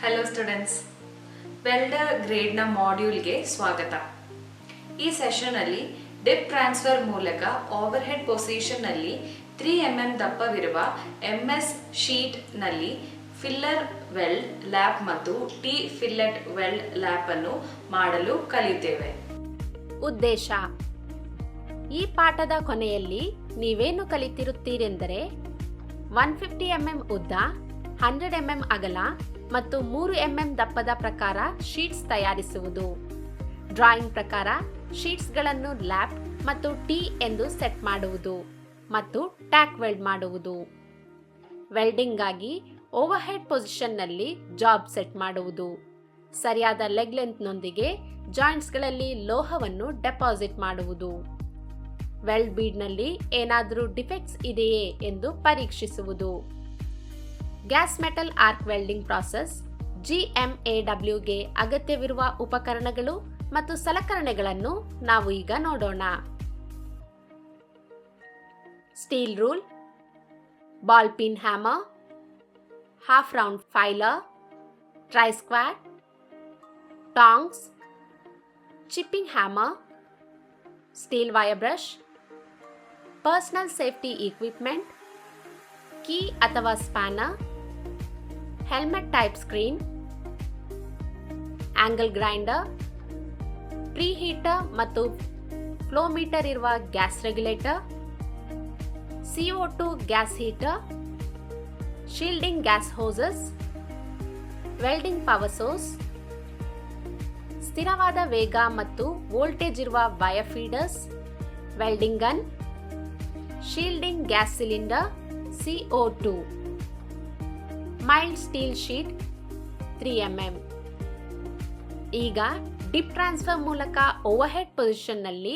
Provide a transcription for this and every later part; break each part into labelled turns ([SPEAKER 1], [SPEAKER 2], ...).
[SPEAKER 1] Hello students, welder ಗ್ರೇಡ್ನ ಮಾಡ್ಯೂಲ್ಗೆ ಸ್ವಾಗತ. ಈ ಸೆಷನ್ನಲ್ಲಿ ಡಿಪ್ ಟ್ರಾನ್ಸ್ಫರ್ ಮೂಲಕ ಓವರ್ ಹೆಡ್ ಪೊಸಿಷನ್ನಲ್ಲಿ 3 mm ದಪ್ಪವಿರುವ MS ಶೀಟ್ನಲ್ಲಿ ಫಿಲ್ಲರ್ ವೆಲ್ಡ್ ಲ್ಯಾಪ್ ಮತ್ತು ಟಿ ಫಿಲ್ಲೆಟ್ ವೆಲ್ಡ್ ಲ್ಯಾಪ್ ಅನ್ನು ಮಾಡಲು ಕಲಿಯುತ್ತೇವೆ.
[SPEAKER 2] ಉದ್ದೇಶ: ಈ ಪಾಠದ ಕೊನೆಯಲ್ಲಿ ನೀವೇನು ಕಲಿತಿರುತ್ತೀರೆಂದರೆ 150 mm ಉದ್ದ, 100 mm ಅಗಲ ಮತ್ತು 3 mm ದಪ್ಪದ ಪ್ರಕಾರ ಶೀಟ್ಸ್ ತಯಾರಿಸುವುದು, ಡ್ರಾಯಿಂಗ್ ಪ್ರಕಾರ ಶೀಟ್ಸ್ಗಳನ್ನು ಲ್ಯಾಪ್ ಮತ್ತು ಟಿ ಎಂದು ಸೆಟ್ ಮಾಡುವುದು ಮತ್ತು ಟ್ಯಾಕ್ ವೆಲ್ಡ್ ಮಾಡುವುದು, ವೆಲ್ಡಿಂಗ್ಗಾಗಿ ಓವರ್ ಹೆಡ್ ಪೊಸಿಷನ್ನಲ್ಲಿ ಜಾಬ್ ಸೆಟ್ ಮಾಡುವುದು, ಸರಿಯಾದ ಲೆಗ್ ಲೆಂತ್ನೊಂದಿಗೆ ಜಾಯಿಂಟ್ಸ್ಗಳಲ್ಲಿ ಲೋಹವನ್ನು ಡೆಪಾಸಿಟ್ ಮಾಡುವುದು, ವೆಲ್ಡ್ ಬೀಡ್ನಲ್ಲಿ ಏನಾದರೂ ಡಿಫೆಕ್ಟ್ಸ್ ಇದೆಯೇ ಎಂದು ಪರೀಕ್ಷಿಸುವುದು. Gas metal arc welding process GMAWಗೆ ಅಗತ್ಯವಿರುವ ಉಪಕರಣಗಳು ಮತ್ತು ಸಲಕರಣೆಗಳನ್ನು ನಾವು ಈಗ ನೋಡೋಣ. Steel rule, ball peen hammer, half round filer, try square, tongs, chipping hammer, steel wire brush, personal safety equipment, key ಅಥವಾ spanner, helmet type screen, angle grinder, pre heater ಮತ್ತು ಫ್ಲೋ ಮೀಟರ್ ಇರುವ gas regulator, CO2 gas heater, shielding gas hoses, welding power source, ಸ್ಥಿರವಾದ ವೇಗ ಮತ್ತು voltage ಇರುವ wire feeders, welding gun, shielding gas cylinder CO2, mild steel sheet 3 mm. ಈಗ drip transfer ಮೂಲಕ over head ಪೊಸಿಷನ್ನಲ್ಲಿ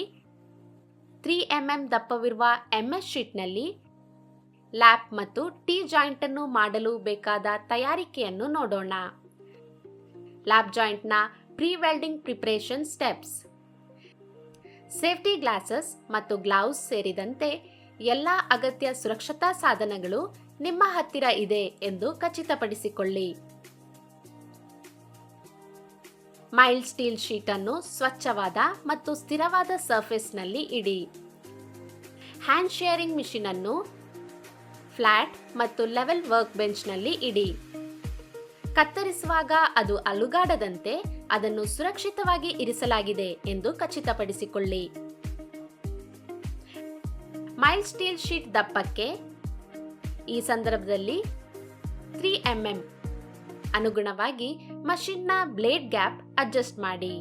[SPEAKER 2] 3 mm ದಪ್ಪವಿರುವ MS ಶೀಟ್ನಲ್ಲಿ ಲ್ಯಾಪ್ ಮತ್ತು T joint ಅನ್ನು ಮಾಡಲು ಬೇಕಾದ ತಯಾರಿಕೆಯನ್ನು ನೋಡೋಣ. ಲ್ಯಾಪ್ ಜಾಯಿಂಟ್ನ pre welding preparation steps: safety glasses ಮತ್ತು ಗ್ಲೌಸ್ ಸೇರಿದಂತೆ ಎಲ್ಲ ಅಗತ್ಯ ಸುರಕ್ಷತಾ ಸಾಧನಗಳು ನಿಮ್ಮ ಹತ್ತಿರ ಇದೆ ಎಂದು ಖಚಿತಪಡಿಸಿಕೊಳ್ಳಿ. ಮೈಲ್ಡ್ ಸ್ಟೀಲ್ ಶೀಟ್ ಅನ್ನು ಸ್ವಚ್ಛವಾದ ಮತ್ತು ಸ್ಥಿರವಾದ ಸರ್ಫೇಸ್ನಲ್ಲಿ ಇಡಿ. ಹ್ಯಾಂಡ್ ಶೇರಿಂಗ್ ಮಿಷಿನ್ ಅನ್ನು ಫ್ಲಾಟ್ ಮತ್ತು ಲೆವೆಲ್ ವರ್ಕ್ ಬೆಂಚ್ನಲ್ಲಿ ಇಡಿ. ಕತ್ತರಿಸುವಾಗ ಅದು ಅಲುಗಾಡದಂತೆ ಅದನ್ನು ಸುರಕ್ಷಿತವಾಗಿ ಇರಿಸಲಾಗಿದೆ ಎಂದು ಖಚಿತಪಡಿಸಿಕೊಳ್ಳಿ. ಮೈಲ್ಡ್ ಸ್ಟೀಲ್ ಶೀಟ್ ದಪ್ಪಕ್ಕೆ ಈ ಸಂದರ್ಭದಲ್ಲಿ 3 mm ಅನುಗುಣವಾಗಿ ಮಷಿನ್ನ ಬ್ಲೇಡ್ ಗ್ಯಾಪ್ ಅಡ್ಜಸ್ಟ್ ಮಾಡಿ.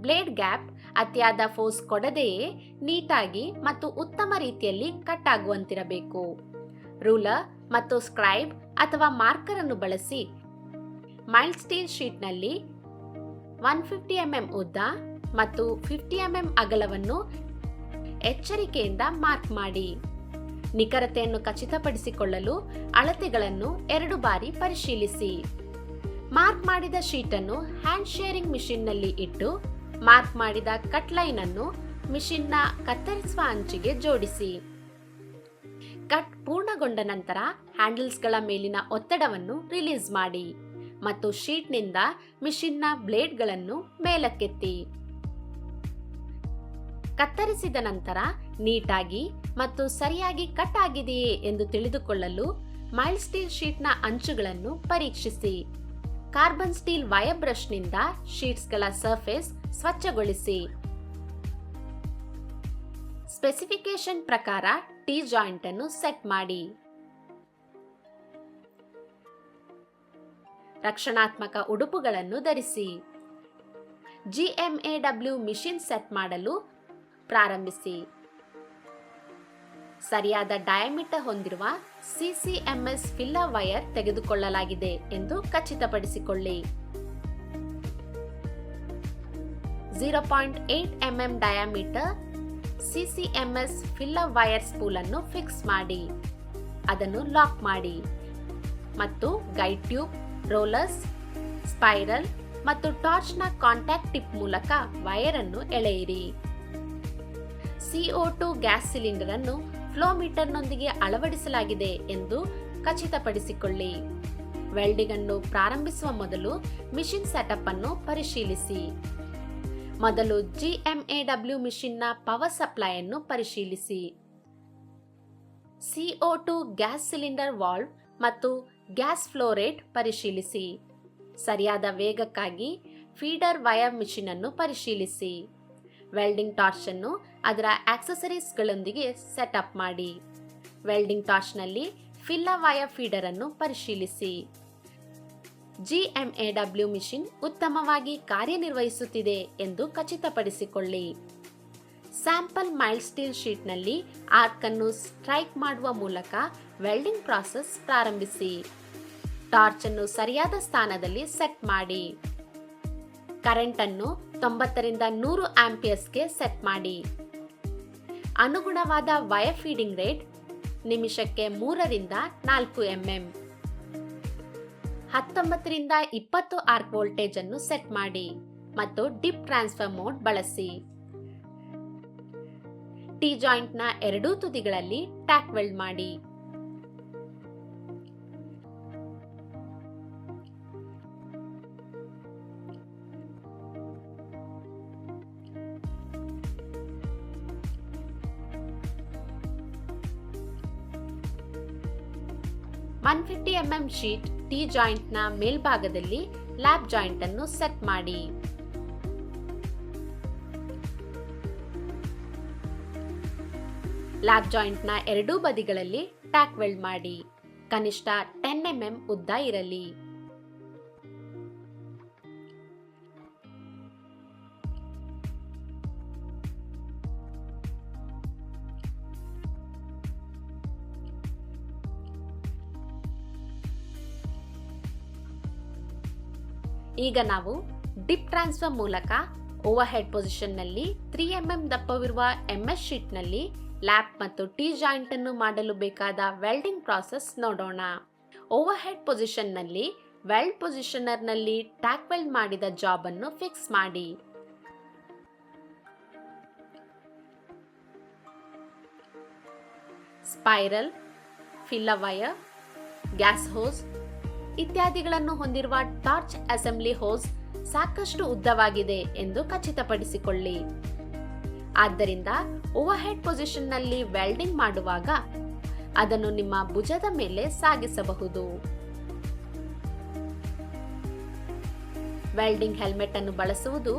[SPEAKER 2] ಬ್ಲೇಡ್ ಗ್ಯಾಪ್ ಅತಿಯಾದ ಫೋರ್ಸ್ ಕೊಡದೆಯೇ ನೀಟಾಗಿ ಮತ್ತು ಉತ್ತಮ ರೀತಿಯಲ್ಲಿ ಕಟ್ ಆಗುವಂತಿರಬೇಕು. ರೂಲರ್ ಮತ್ತು ಸ್ಕ್ರೈಬ್ ಅಥವಾ ಮಾರ್ಕರ್ ಅನ್ನು ಬಳಸಿ ಮೈಲ್ಡ್ ಸ್ಟೀಲ್ ಶೀಟ್ನಲ್ಲಿ 150 mm ಉದ್ದ ಮತ್ತು 50 mm ಅಗಲವನ್ನು ಎಚ್ಚರಿಕೆಯಿಂದ ಮಾರ್ಕ್ ಮಾಡಿ. ನಿಖರತೆಯನ್ನು ಖಚಿತಪಡಿಸಿಕೊಳ್ಳಲು ಅಳತೆಗಳನ್ನು 2 ಬಾರಿ ಪರಿಶೀಲಿಸಿ. ಮಾರ್ಕ್ ಮಾಡಿದ ಶೀಟನ್ನು ಹ್ಯಾಂಡ್ ಶೇರಿಂಗ್ ಮಿಷಿನ್ನಲ್ಲಿ ಇಟ್ಟು ಮಾರ್ಕ್ ಮಾಡಿದ ಕಟ್ ಲೈನ್ ಅನ್ನು ಮಿಷಿನ್ನ ಕತ್ತರಿಸುವ ಅಂಚಿಗೆ ಜೋಡಿಸಿ. ಕಟ್ ಪೂರ್ಣಗೊಂಡ ನಂತರ ಹ್ಯಾಂಡಲ್ಸ್ಗಳ ಮೇಲಿನ ಒತ್ತಡವನ್ನು ರಿಲೀಸ್ ಮಾಡಿ ಮತ್ತು ಶೀಟ್ನಿಂದ ಮಿಷಿನ್ನ ಬ್ಲೇಡ್ಗಳನ್ನು ಮೇಲಕ್ಕೆತ್ತಿ. ಕತ್ತರಿಸಿದ ನಂತರ ನೀಟಾಗಿ ಮತ್ತು ಸರಿಯಾಗಿ ಕಟ್ ಆಗಿದೆಯೇ ಎಂದು ತಿಳಿದುಕೊಳ್ಳಲು ಮೈಲ್ಡ್ ಸ್ಟೀಲ್ ಶೀಟ್ನ ಅಂಚುಗಳನ್ನು ಪರೀಕ್ಷಿಸಿ. ಕಾರ್ಬನ್ ಸ್ಟೀಲ್ ವೈರ್ ಬ್ರಷ್ನಿಂದ ಶೀಟ್ಸ್ಗಳ ಸರ್ಫೇಸ್ ಸ್ವಚ್ಛಗೊಳಿಸಿ. ಸ್ಪೆಸಿಫಿಕೇಶನ್ ಪ್ರಕಾರ ಟಿ ಜಾಯಿಂಟ್ ಅನ್ನು ಸೆಟ್ ಮಾಡಿ. ರಕ್ಷಣಾತ್ಮಕ ಉಡುಪುಗಳನ್ನು ಧರಿಸಿ. GMAW ಮಿಷಿನ್ ಸೆಟ್ ಮಾಡಲು ಪ್ರಾರಂಭಿಸಿ. ಸರಿಯಾದ ಡಯಾಮೀಟರ್ ಹೊಂದಿರುವ CCMS ಫಿಲ್ಲರ್ ವೈರ್ ತೆಗೆದುಕೊಳ್ಳಲಾಗಿದೆ ಎಂದು ಖಚಿತಪಡಿಸಿಕೊಳ್ಳಿ. 0.8 mm diameter CCMS filler wire spool ಅನ್ನು ಫಿಕ್ಸ್ ಮಾಡಿ. ಅದನ್ನು ಲಾಕ್ ಮಾಡಿ ಮತ್ತು ಗೈಡ್ ಟ್ಯೂಬ್, ರೋಲರ್ಸ್, ಸ್ಪೈರಲ್ ಮತ್ತು ಟಾರ್ಚ್ನ ಕಾಂಟ್ಯಾಕ್ಟ್ ಟಿಪ್ ಮೂಲಕ ವೈರ್ ಅನ್ನು ಎಳೆಯಿರಿ. CO2 ಗ್ಯಾಸ್ ಸಿಲಿಂಡರ್ ಅನ್ನು ಫ್ಲೋ ಮೀಟರ್ನೊಂದಿಗೆ ಅಳವಡಿಸಲಾಗಿದೆ ಎಂದು ಖಚಿತಪಡಿಸಿಕೊಳ್ಳಿ. ವೆಲ್ಡಿಂಗ್ ಅನ್ನು ಪ್ರಾರಂಭಿಸುವ ಮೊದಲು ಮಿಷಿನ್ ಸೆಟಪ್ ಅನ್ನು ಪರಿಶೀಲಿಸಿ. ಮೊದಲು GMAW ಮಿಷಿನ್ನ ಪವರ್ ಸಪ್ಲೈ ಅನ್ನು ಪರಿಶೀಲಿಸಿ. CO2 ಗ್ಯಾಸ್ ಸಿಲಿಂಡರ್ ವಾಲ್ವ್ ಮತ್ತು ಗ್ಯಾಸ್ ಫ್ಲೋ ರೇಟ್ ಪರಿಶೀಲಿಸಿ. ಸರಿಯಾದ ವೇಗಕ್ಕಾಗಿ ಫೀಡರ್ ವೈರ್ ಮಿಷಿನ್ ಅನ್ನು ಪರಿಶೀಲಿಸಿ. ವೆಲ್ಡಿಂಗ್ ಟಾರ್ಚ್ ಅನ್ನು ಅದರ ಆಕ್ಸೆಸರೀಸ್ಗಳೊಂದಿಗೆ ಸೆಟಪ್ ಮಾಡಿ. ವೆಲ್ಡಿಂಗ್ ಟಾರ್ಚ್ನಲ್ಲಿ ಫಿಲ್ಲರ್ ವೈರ್ ಫೀಡರ್ ಅನ್ನು ಪರಿಶೀಲಿಸಿ. GMAW ಮಿಷಿನ್ ಉತ್ತಮವಾಗಿ ಕಾರ್ಯನಿರ್ವಹಿಸುತ್ತಿದೆ ಎಂದು ಖಚಿತಪಡಿಸಿಕೊಳ್ಳಿ. ಸ್ಯಾಂಪಲ್ ಮೈಲ್ಡ್ ಸ್ಟೀಲ್ ಶೀಟ್ನಲ್ಲಿ ಆರ್ಕ್ ಅನ್ನು ಸ್ಟ್ರೈಕ್ ಮಾಡುವ ಮೂಲಕ ವೆಲ್ಡಿಂಗ್ ಪ್ರಾಸೆಸ್ ಪ್ರಾರಂಭಿಸಿ. ಟಾರ್ಚ್ ಅನ್ನು ಸರಿಯಾದ ಸ್ಥಾನದಲ್ಲಿ ಸೆಟ್ ಮಾಡಿ. ಕರೆಂಟ್ ಅನ್ನು 90 ರಿಂದ 100 ಆಂಪಿಯರ್ಸ್ಗೆ ಸೆಟ್ ಮಾಡಿ. ಅನುಗುಣವಾದ ವೈರ್ ಫೀಡಿಂಗ್ ರೇಟ್ ನಿಮಿಷಕ್ಕೆ 3 ರಿಂದ 4 mm. 19 ರಿಂದ 20 ಆರ್ಕ್ ವೋಲ್ಟೇಜ್ ಅನ್ನು ಸೆಟ್ ಮಾಡಿ ಮತ್ತು ಡಿಪ್ ಟ್ರಾನ್ಸ್ಫರ್ ಮೋಡ್ ಬಳಸಿ. ಟಿ ಜಾಯಿಂಟ್ ನ ಎರಡೂ ತುದಿಗಳಲ್ಲಿ ಟ್ಯಾಕ್ ವೆಲ್ಡ್ ಮಾಡಿ. $150 ಶೀಟ್ ಟಿ ಜಾಯಿಂಟ್ ನ ಮೇಲ್ಭಾಗದಲ್ಲಿ ಲ್ಯಾಪ್ ಜಾಯಿಂಟ್ ಅನ್ನು ಸೆಟ್ ಮಾಡಿ. ಲ್ಯಾಪ್ ಜಾಯಿಂಟ್ ನ ಎರಡೂ ಬದಿಗಳಲ್ಲಿ ಟ್ಯಾಕ್ ವೆಲ್ಡ್ ಮಾಡಿ. ಕನಿಷ್ಠ 10 mm ಉದ್ದ ಇರಲಿ. ಈಗ ನಾವು ಡಿಪ್ ಟ್ರಾನ್ಸ್ಫರ್ ಮೂಲಕ ಓವರ್ ಹೆಡ್ ಪೊಸಿಷನ್ ನಲ್ಲಿ 3 mm ದಪ್ಪವಿರುವ MS ಶೀಟ್ ನಲ್ಲಿ ಲ್ಯಾಪ್ ಮತ್ತು ಟಿ ಜಾಯಿಂಟ್ ಅನ್ನು ಮಾಡಲು ಬೇಕಾದ ವೆಲ್ಡಿಂಗ್ ಪ್ರಾಸೆಸ್ ನೋಡೋಣ. ಓವರ್ ಹೆಡ್ ಪೊಸಿಷನ್ ನಲ್ಲಿ ವೆಲ್ಡ್ ಪೊಸಿಷನರ್ ನಲ್ಲಿ ಟ್ಯಾಕ್ ವೆಲ್ಡ್ ಮಾಡಿದ ಜಾಬ್ ಅನ್ನು ಫಿಕ್ಸ್ ಮಾಡಿ. Spiral, filler wire, gas hose ಇತ್ಯಾದಿಗಳನ್ನು ಹೊಂದಿರುವ ಟಾರ್ಚ್ ಅಸೆಂಬ್ಲಿ ಹೋಸ್ ಸಾಕಷ್ಟು ಉದ್ದವಾಗಿದೆ ಎಂದು ಖಚಿತಪಡಿಸಿಕೊಳ್ಳಿ. ಆದ್ದರಿಂದ ಓವರ್ ಹೆಡ್ ಪೊಸಿಷನ್ ನಲ್ಲಿ ವೆಲ್ಡಿಂಗ್ ಮಾಡುವಾಗ ಅದನ್ನು ನಿಮ್ಮ ಭುಜದ ಮೇಲೆ ಸಾಗಿಸಬಹುದು. ವೆಲ್ಡಿಂಗ್ ಹೆಲ್ಮೆಟ್ ಅನ್ನು ಬಳಸುವುದು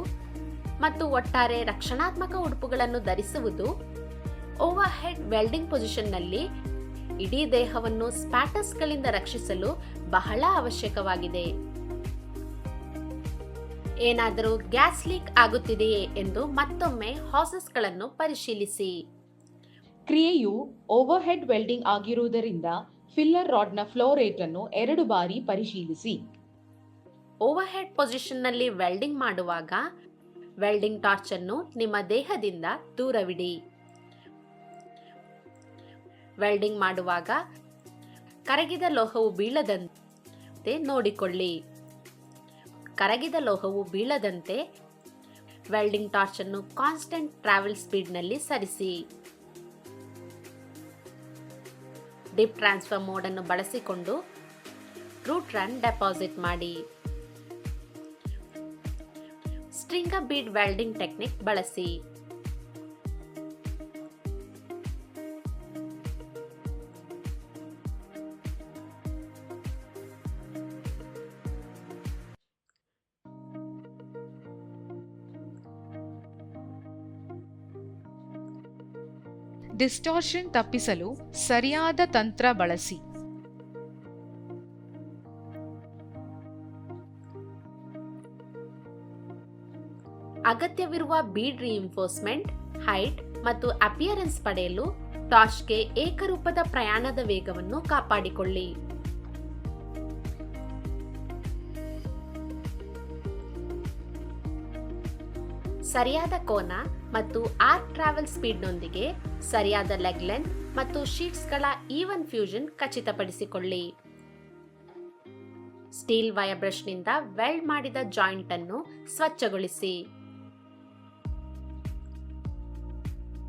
[SPEAKER 2] ಮತ್ತು ಒಟ್ಟಾರೆ ರಕ್ಷಣಾತ್ಮಕ ಉಡುಪುಗಳನ್ನು ಧರಿಸುವುದು ಓವರ್ ಹೆಡ್ ವೆಲ್ಡಿಂಗ್ ಪೊಸಿಷನ್ ನಲ್ಲಿ ಇಡೀ ದೇಹವನ್ನು ಸ್ಪ್ಯಾಟರ್ಸ್ಗಳಿಂದ ರಕ್ಷಿಸಲು ಬಹಳ ಅವಶ್ಯಕವಾಗಿದೆ. ಏನಾದರೂ ಗ್ಯಾಸ್ ಲೀಕ್ ಆಗುತ್ತಿದೆಯೇ ಎಂದು ಮತ್ತೊಮ್ಮೆ ಹಾಸಸ್ಗಳನ್ನು ಪರಿಶೀಲಿಸಿ.
[SPEAKER 3] ಕ್ರಿಯೆಯು ಓವರ್ ಹೆಡ್ ವೆಲ್ಡಿಂಗ್ ಆಗಿರುವುದರಿಂದ ಫಿಲ್ಲರ್ ರಾಡ್ನ ಫ್ಲೋ ರೇಟ್ ಅನ್ನು 2 ಬಾರಿ ಪರಿಶೀಲಿಸಿ.
[SPEAKER 2] ಓವರ್ ಹೆಡ್ ಪೊಸಿಷನ್ ನಲ್ಲಿ ವೆಲ್ಡಿಂಗ್ ಮಾಡುವಾಗ ವೆಲ್ಡಿಂಗ್ ಟಾರ್ಚ್ ಅನ್ನು ನಿಮ್ಮ ದೇಹದಿಂದ ದೂರವಿಡಿ. ವೆಲ್ಡಿಂಗ್ ಮಾಡುವಾಗ ಕರಗಿದ ಲೋಹವು ಬೀಳದಂತೆ ನೋಡಿಕೊಳ್ಳಿ. ಕರಗಿದ ಲೋಹವು ಬೀಳದಂತೆ ವೆಲ್ಡಿಂಗ್ ಟಾರ್ಚ್ ಅನ್ನು ಕಾನ್ಸ್ಟೆಂಟ್ ಟ್ರಾವೆಲ್ ಸ್ಪೀಡ್ ನಲ್ಲಿ ಸರಿಸಿ. ಡಿಪ್ ಟ್ರಾನ್ಸ್ಫರ್ ಮೋಡ್ ಅನ್ನು ಬಳಸಿಕೊಂಡು ರೂಟ್ ರನ್ ಡೆಪಾಸಿಟ್ ಮಾಡಿ. ಸ್ಟ್ರಿಂಗರ್ ಬೀಡ್ ವೆಲ್ಡಿಂಗ್ ಟೆಕ್ನಿಕ್ ಬಳಸಿ.
[SPEAKER 4] ಡಿಸ್ಟಾರ್ಷನ್ ತಪ್ಪಿಸಲು ಸರಿಯಾದ ತಂತ್ರ ಬಳಸಿ.
[SPEAKER 2] ಅಗತ್ಯವಿರುವ ಬೀಡ್ ರಿಇನ್ಫೋರ್ಸ್ಮೆಂಟ್, ಹೈಟ್ ಮತ್ತು ಅಪಿಯರೆನ್ಸ್ ಪಡೆಯಲು ಟಾರ್ಚ್ಗೆ ಏಕರೂಪದ ಪ್ರಯಾಣದ ವೇಗವನ್ನು ಕಾಪಾಡಿಕೊಳ್ಳಿ. ಸರಿಯಾದ ಕೋನ ಮತ್ತು ಆರ್ಕ್ ಟ್ರಾವೆಲ್ ಸ್ಪೀಡ್ನೊಂದಿಗೆ ಸರಿಯಾದ ಲೆಗ್ ಲೆಂತ್ ಮತ್ತು ಶೀಟ್ಸ್ಗಳ ಈವನ್ ಫ್ಯೂಷನ್ ಖಚಿತಪಡಿಸಿಕೊಳ್ಳಿ. ಸ್ಟೀಲ್ ವೈರ್ ಬ್ರಷ್ನಿಂದ ವೆಲ್ಡ್ ಮಾಡಿದ ಜಾಯಿಂಟ್ ಅನ್ನು ಸ್ವಚ್ಛಗೊಳಿಸಿ.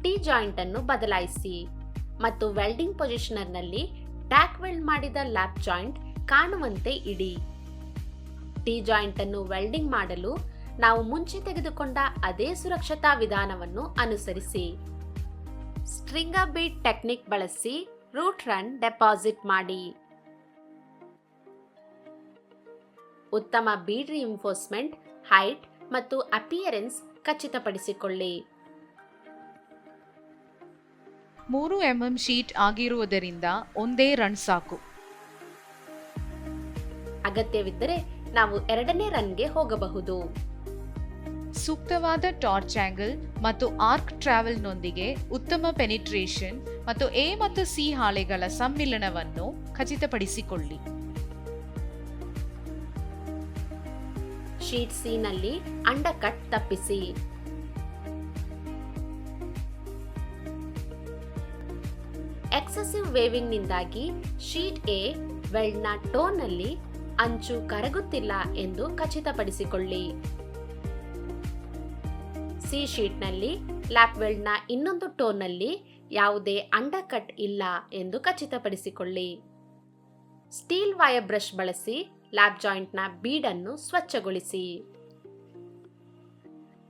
[SPEAKER 2] ಟಿ ಜಾಯಿಂಟ್ ಅನ್ನು ಬದಲಾಯಿಸಿ ಮತ್ತು ವೆಲ್ಡಿಂಗ್ ಪೊಸಿಷನರ್ನಲ್ಲಿ ಟ್ಯಾಕ್ ವೆಲ್ಡ್ ಮಾಡಿದ ಲ್ಯಾಪ್ ಜಾಯಿಂಟ್ ಕಾಣುವಂತೆ ಇಡಿ. ಟಿ ಜಾಯಿಂಟ್ ಅನ್ನು ವೆಲ್ಡಿಂಗ್ ಮಾಡಲು ನಾವು ಮುಂಚೆ ತೆಗೆದುಕೊಂಡ ಅದೇ ಸುರಕ್ಷತಾ ವಿಧಾನವನ್ನು ಅನುಸರಿಸಿ. ಸ್ಟ್ರಿಂಗರ್ ಬೀಡ್ ಟೆಕ್ನಿಕ್ ಬಳಸಿ ರೂಟ್ ರನ್ ಡೆಪಾಸಿಟ್ ಮಾಡಿ. ಉತ್ತಮ ಬೀಡ್ ರಿಇನ್ಫೋರ್ಸ್ಮೆಂಟ್, ಹೈಟ್ ಮತ್ತು ಅಪಿಯರೆನ್ಸ್ ಖಚಿತಪಡಿಸಿಕೊಳ್ಳಿ.
[SPEAKER 4] 3 mm ಶೀಟ್ ಆಗಿರುವುದರಿಂದ ಒಂದೇ ರನ್ ಸಾಕು.
[SPEAKER 2] ಅಗತ್ಯವಿದ್ದರೆ ನಾವು 2ನೇ ರನ್ಗೆ ಹೋಗಬಹುದು.
[SPEAKER 4] ಸೂಕ್ತವಾದ ಟಾರ್ಚ್ ಆಂಗಲ್ ಮತ್ತು ಆರ್ಕ್ ಟ್ರಾವೆಲ್ನೊಂದಿಗೆ ಉತ್ತಮ ಪೆನಿಟ್ರೇಷನ್ ಮತ್ತು ಎ ಮತ್ತು ಸಿ ಹಾಳೆಗಳ ಸಮ್ಮಿಲನವನ್ನು ಖಚಿತಪಡಿಸಿಕೊಳ್ಳಿ.
[SPEAKER 2] ಶೀಟ್ ಸಿ ನಲ್ಲಿ ಅಂಡರ್ಕಟ್ ತಪ್ಪಿಸಿ. ಎಕ್ಸೆಸಿವ್ ವೇವಿಂಗ್ ನಿಂದಾಗಿ ಶೀಟ್ ಎ ವೆಲ್ಡ್ನ ಟೋನ್ನಲ್ಲಿ ಅಂಚು ಕರಗುತ್ತಿಲ್ಲ ಎಂದು ಖಚಿತಪಡಿಸಿಕೊಳ್ಳಿ. ಸಿ ಶೀಟ್ನಲ್ಲಿ ಲ್ಯಾಪ್ ವೆಲ್ಡ್ನ ಇನ್ನೊಂದು ಟೋನ್ನಲ್ಲಿ ಯಾವುದೇ ಅಂಡರ್ಕಟ್ ಇಲ್ಲ ಎಂದು ಖಚಿತಪಡಿಸಿಕೊಳ್ಳಿ. ಸ್ಟೀಲ್ ವೈರ್ ಬ್ರಷ್ ಬಳಸಿ ಲ್ಯಾಪ್ ಜಾಯಿಂಟ್ನ ಬೀಡ್ ಅನ್ನು ಸ್ವಚ್ಛಗೊಳಿಸಿ.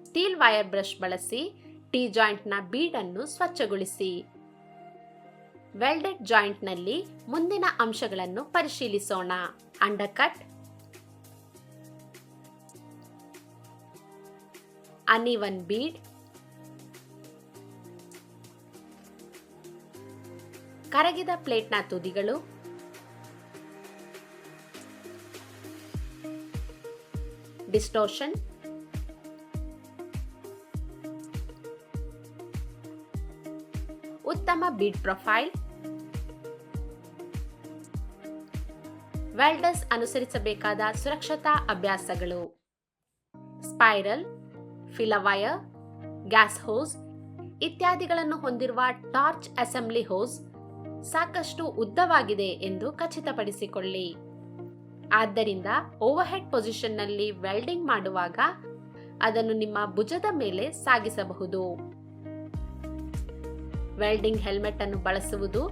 [SPEAKER 2] ಸ್ಟೀಲ್ ವೈರ್ ಬ್ರಷ್ ಬಳಸಿ ಟಿ ಜಾಯಿಂಟ್ನ ಬೀಡ್ ಅನ್ನು ಸ್ವಚ್ಛಗೊಳಿಸಿ. ವೆಲ್ಡೆಡ್ ಜಾಯಿಂಟ್ನಲ್ಲಿ ಮುಂದಿನ ಅಂಶಗಳನ್ನು ಪರಿಶೀಲಿಸೋಣ. ಅಂಡರ್ಕಟ್, ಅನ್ಇವನ್ ಬೀಡ್, ಕರಗಿದ ಪ್ಲೇಟ್ನ ತುದಿಗಳು, ಡಿಸ್ಟೋರ್ಷನ್, ಉತ್ತಮ ಬೀಡ್ ಪ್ರೊಫೈಲ್. ವೆಲ್ಡರ್ಸ್ ಅನುಸರಿಸಬೇಕಾದ ಸುರಕ್ಷತಾ ಅಭ್ಯಾಸಗಳು: ಸ್ಪೈರಲ್, ಫಿಲವೈರ್, ಗ್ಯಾಸ್ ಹೋಸ್ ಇತ್ಯಾದಿಗಳನ್ನು ಹೊಂದಿರುವ ಟಾರ್ಚ್ ಅಸೆಂಬ್ಲಿ ಹೋಸ್ ಸಾಕಷ್ಟು ಉದ್ದವಾಗಿದೆ ಎಂದು ಖಚಿತಪಡಿಸಿಕೊಳ್ಳಿ. ಆದ್ದರಿಂದ ಓವರ್ಹೆಡ್ ಪೊಸಿಷನ್ನಲ್ಲಿ ವೆಲ್ಡಿಂಗ್ ಮಾಡುವಾಗ ಅದನ್ನು ನಿಮ್ಮ ಭುಜದ ಮೇಲೆ ಸಾಗಿಸಬಹುದು. ವೆಲ್ಡಿಂಗ್ ಹೆಲ್ಮೆಟ್ ಅನ್ನು ಬಳಸುವುದು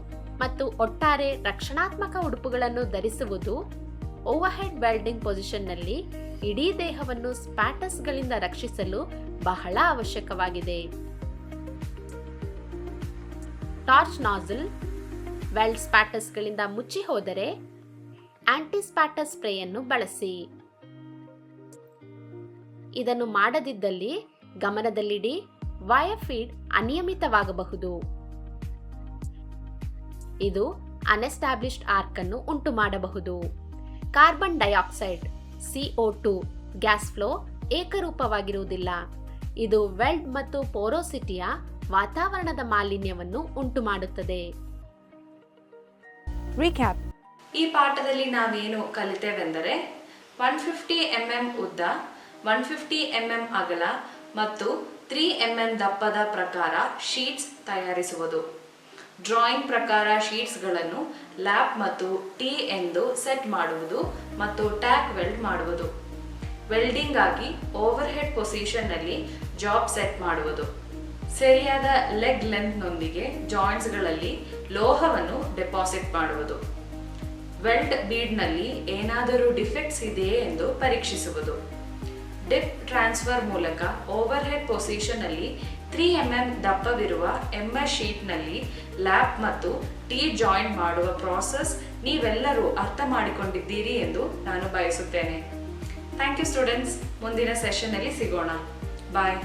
[SPEAKER 2] ಮತ್ತು ಒಟ್ಟಾರೆ ರಕ್ಷಣಾತ್ಮಕ ಉಡುಪುಗಳನ್ನು ಧರಿಸುವುದು ಓವರ್ಹೆಡ್ ವೆಲ್ಡಿಂಗ್ ಪೊಸಿಷನ್ನಲ್ಲಿ ಇಡೀ ದೇಹವನ್ನು ಸ್ಪ್ಯಾಟರ್ಸ್ಗಳಿಂದ ರಕ್ಷಿಸಲು ಬಹಳ ಅವಶ್ಯಕವಾಗಿದೆ. ಟಾರ್ಚ್ ನಾಜಲ್ ವೆಲ್ಡ್ ಸ್ಪ್ಯಾಟರ್ಸ್ಗಳಿಂದ ಮುಚ್ಚಿ ಹೋದರೆ ಆಂಟಿ ಸ್ಪ್ಯಾಟರ್ ಸ್ಪ್ರೇಯನ್ನು ಬಳಸಿ. ಇದನ್ನು ಮಾಡದಿದ್ದಲ್ಲಿ ಗಮನದಲ್ಲಿಡಿ, ವೈರ್ ಫೀಡ್ ಅನಿಯಮಿತವಾಗಬಹುದು. ಇದು ಅನ್ಎಸ್ಟಾಬ್ಲಿಷ್ಡ್ ಆರ್ಕ್ ಅನ್ನು ಉಂಟು ಮಾಡಬಹುದು. Carbon dioxide CO2 gas flow ಏಕರೂಪವಾಗಿರುವುದಿಲ್ಲ. ಇದು ವೆಲ್ಡ್ ಮತ್ತು ಪೋರೋಸಿಟಿಯ ವಾತಾವರಣದ ಮಾಲಿನ್ಯವನ್ನು ಉಂಟು ಮಾಡುತ್ತದೆ.
[SPEAKER 3] ರೀಕ್ಯಾಪ್.
[SPEAKER 1] ಈ ಪಾಠದಲ್ಲಿ ನಾವೇನು ಕಲಿತೇವೆಂದರೆ 150 mm ಉದ್ದ, 150 mm ಅಗಲ ಮತ್ತು 3 mm ದಪ್ಪದ ಪ್ರಕಾರ ಶೀಟ್ಸ್ ತಯಾರಿಸುವುದು. ಡ್ರಾಯಿಂಗ್ ಪ್ರಕಾರ ಶೀಟ್ಸ್ಗಳನ್ನು ಲ್ಯಾಪ್ ಮತ್ತು ಟಿ ಎಂದು ಸೆಟ್ ಮಾಡುವುದು ಮತ್ತು ಟ್ಯಾಕ್ ವೆಲ್ಡ್ ಮಾಡುವುದು. ವೆಲ್ಡಿಂಗ್ ಆಗಿ ಓವರ್ ಹೆಡ್ ಪೊಸಿಷನ್ನಲ್ಲಿ ಜಾಬ್ ಸೆಟ್ ಮಾಡುವುದು. ಸರಿಯಾದ ಲೆಗ್ ಲೆಂತ್ನೊಂದಿಗೆ ಜಾಯಿಂಟ್ಸ್ಗಳಲ್ಲಿ ಲೋಹವನ್ನು ಡೆಪಾಸಿಟ್ ಮಾಡುವುದು. ವೆಲ್ಡ್ ಬೀಡ್ನಲ್ಲಿ ಏನಾದರೂ ಡಿಫೆಕ್ಟ್ಸ್ ಇದೆಯೇ ಎಂದು ಪರೀಕ್ಷಿಸುವುದು. ಡಿಪ್ ಟ್ರಾನ್ಸ್ಫರ್ ಮೂಲಕ ಓವರ್ ಹೆಡ್ ಪೊಸಿಷನ್ ಅಲ್ಲಿ 3 mm ದಪ್ಪವಿರುವ MS ಶೀಟ್ನಲ್ಲಿ ಲ್ಯಾಪ್ ಮತ್ತು ಟಿ ಜಾಯಿಂಟ್ ಮಾಡುವ ಪ್ರಾಸೆಸ್ ನೀವೆಲ್ಲರೂ ಅರ್ಥ ಮಾಡಿಕೊಂಡಿದ್ದೀರಿ ಎಂದು ನಾನು ಬಯಸುತ್ತೇನೆ. Thank you students. ಮುಂದಿನ ಸೆಷನ್ ಅಲ್ಲಿ ಸಿಗೋಣ. ಬಾಯ್.